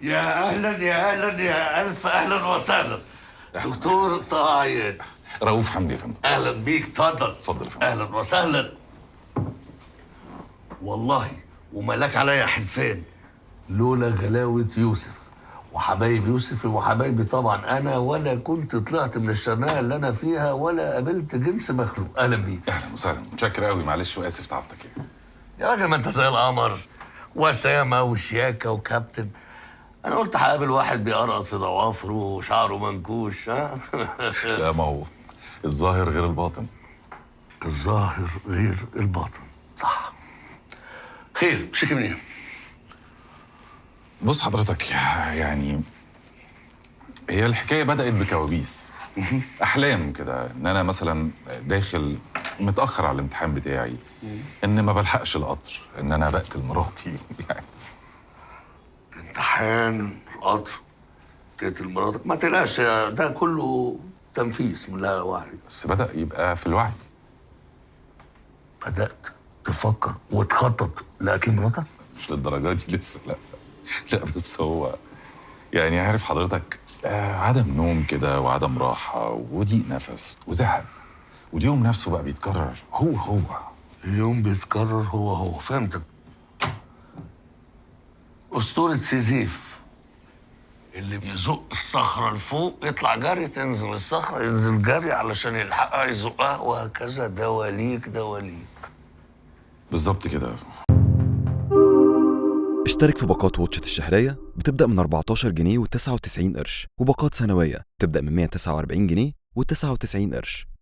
يا اهلا يا اهلا يا الف اهلا وسهلا. دكتور طه عياد. رؤوف حمدي يا فندم. اهلا بيك، اتفضل. اتفضل يا فندم. اهلا وسهلا. والله وملاك عليا حلفان، لولا غلاوة يوسف وحبايب يوسف وحبايبي طبعا انا ولا كنت طلعت من الشرنقه اللي انا فيها ولا قابلت جنس مخلوق. اهلا بيك. اهلا وسهلا، متشكر قوي، معلش واسف تعبتك يعني. يا راجل ما انت زي القمر، وسامه وشياكه وكابتن. انا قلت هقابل واحد بيقرقط في ضوافره وشعره منكوش. ها لا، ما هو الظاهر غير الباطن. الظاهر غير الباطن، صح. خير، شكي منين؟ بص حضرتك، يعني هي الحكايه بدات بكوابيس احلام كده، ان انا مثلا داخل متاخر على الامتحان بتاعي، ان ما بلحقش القطر، ان انا بقتل مراتي يعني. امتحان، القطر، تقتل مراتك، ما تقلقش، ده كله تنفيذ من لا وعي. بس بدا يبقى في الوعي. بدأت تفكر وتخطط لقتل مراتك؟ مش للدرجه دي لسه، لا. لا بس هو يعني عارف حضرتك، عدم نوم كده وعدم راحه وضيق نفس وزهق، واليوم نفسه بقى بيتكرر هو. اليوم بيتكرر هو، فهمتك. أسطورة سيزيف اللي بيزق الصخرة لفوق يطلع جري، تنزل الصخرة ينزل جري علشان يلحقها يزقها، وهكذا دواليك دواليك. بالظبط كده. اشترك في باقات واتشت الشهرية بتبدأ من 14 جنيه و99 قرش، وباقات سنوية بتبدأ من 149 جنيه و99 قرش.